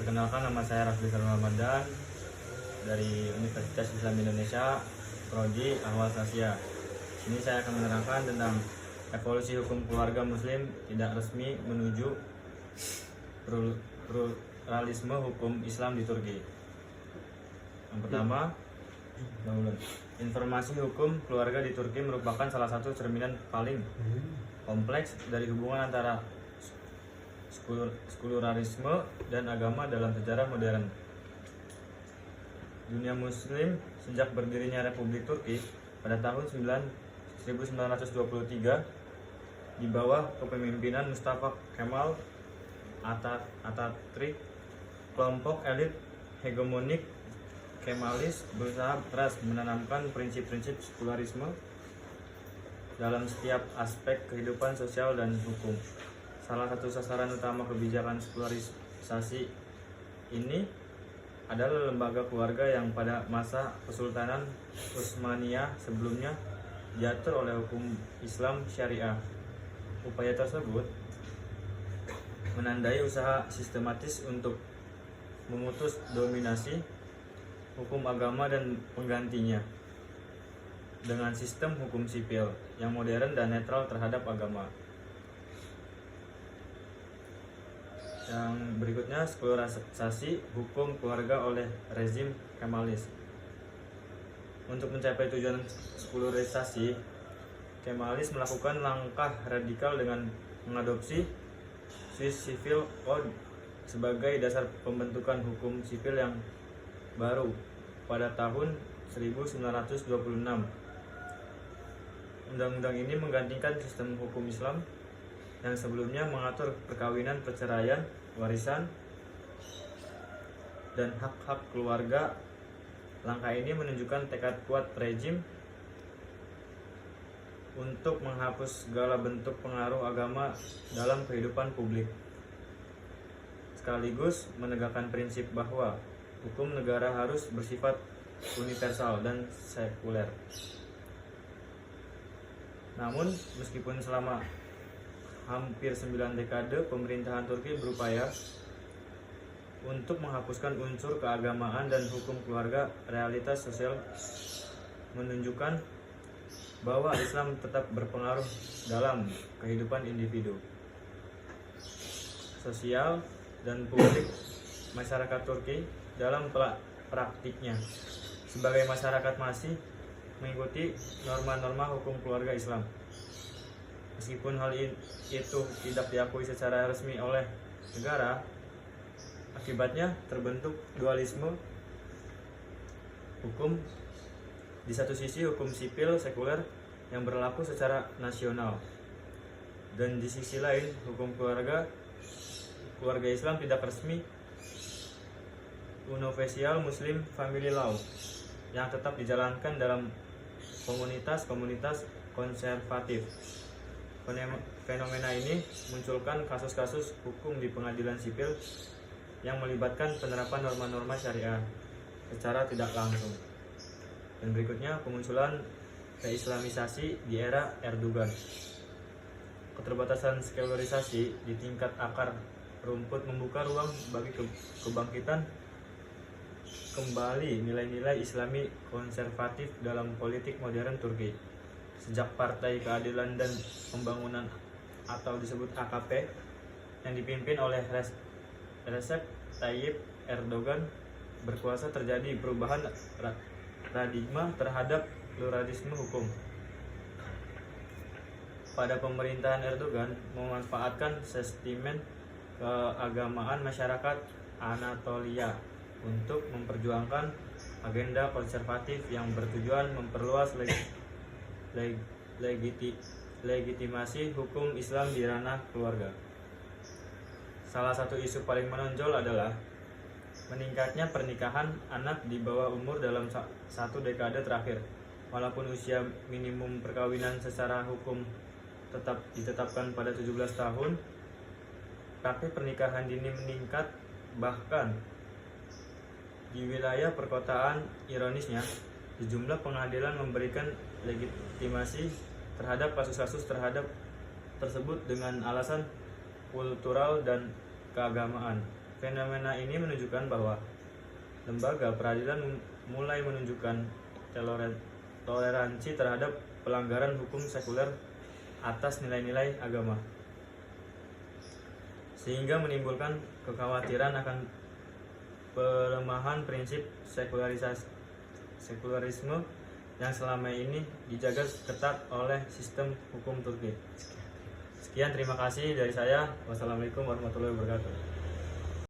Perkenalkan, nama saya Rafli Ramadan dari Universitas Islam Indonesia, Prodi Ahwal Sasya. Ini saya akan menerangkan tentang evolusi hukum keluarga Muslim tidak resmi menuju pluralisme hukum Islam di Turki. Yang pertama, informasi hukum keluarga di Turki merupakan salah satu cerminan paling kompleks dari hubungan antara sekularisme dan agama dalam sejarah modern. Dunia Muslim sejak berdirinya Republik Turki pada tahun 1923 di bawah kepemimpinan Mustafa Kemal Atatürk, kelompok elit hegemonik Kemalis berusaha keras menanamkan prinsip-prinsip sekularisme dalam setiap aspek kehidupan sosial dan hukum. Salah satu sasaran utama kebijakan sekularisasi ini adalah lembaga keluarga yang pada masa Kesultanan Utsmaniyah sebelumnya diatur oleh hukum Islam Syariah. Upaya tersebut menandai usaha sistematis untuk memutus dominasi hukum agama dan penggantinya dengan sistem hukum sipil yang modern dan netral terhadap agama. Yang berikutnya, sekularisasi hukum keluarga oleh rezim Kemalis. Untuk mencapai tujuan sekularisasi, Kemalis melakukan langkah radikal dengan mengadopsi Swiss Civil Code sebagai dasar pembentukan hukum sipil yang baru pada tahun 1926. Undang-undang ini menggantikan sistem hukum Islam yang sebelumnya mengatur perkawinan, perceraian, warisan, dan hak-hak keluarga. Langkah ini menunjukkan tekad kuat rejim untuk menghapus segala bentuk pengaruh agama dalam kehidupan publik, sekaligus menegakkan prinsip bahwa hukum negara harus bersifat universal dan sekuler. Namun, meskipun selama hampir 9 dekade pemerintahan Turki berupaya untuk menghapuskan unsur keagamaan dan hukum keluarga, realitas sosial menunjukkan bahwa Islam tetap berpengaruh dalam kehidupan individu, sosial, dan publik masyarakat Turki. Dalam praktiknya, sebagai masyarakat masih mengikuti norma-norma hukum keluarga Islam. Meskipun hal itu tidak diakui secara resmi oleh negara, akibatnya terbentuk dualisme hukum. Di satu sisi hukum sipil sekuler yang berlaku secara nasional, dan di sisi lain hukum keluarga Islam tidak resmi Unofficial Muslim Family Law yang tetap dijalankan dalam komunitas-komunitas konservatif. Fenomena ini munculkan kasus-kasus hukum di pengadilan sipil yang melibatkan penerapan norma-norma syariah secara tidak langsung. Dan berikutnya, kemunculan keislamisasi di era Erdogan. Keterbatasan sekularisasi di tingkat akar rumput membuka ruang bagi kebangkitan kembali nilai-nilai Islami konservatif dalam politik modern Turki. Sejak Partai Keadilan dan Pembangunan atau disebut AKP yang dipimpin oleh Recep Tayyip Erdogan berkuasa, terjadi perubahan paradigma terhadap pluralisme hukum. Pada pemerintahan Erdogan memanfaatkan sentimen keagamaan masyarakat Anatolia untuk memperjuangkan agenda konservatif yang bertujuan memperluas legitimasi hukum Islam di ranah keluarga. Salah satu isu paling menonjol adalah meningkatnya pernikahan anak di bawah umur dalam satu dekade terakhir. Walaupun usia minimum perkawinan secara hukum tetap ditetapkan pada 17 tahun, praktik pernikahan dini meningkat. Bahkan di wilayah perkotaan, ironisnya, sejumlah pengadilan memberikan legitimasi terhadap kasus-kasus tersebut dengan alasan kultural dan keagamaan. Fenomena ini menunjukkan bahwa lembaga peradilan mulai menunjukkan toleransi terhadap pelanggaran hukum sekuler atas nilai-nilai agama, sehingga menimbulkan kekhawatiran akan pelemahan prinsip sekularisme yang selama ini dijaga ketat oleh sistem hukum Turki. Sekian, terima kasih dari saya. Wassalamualaikum warahmatullahi wabarakatuh.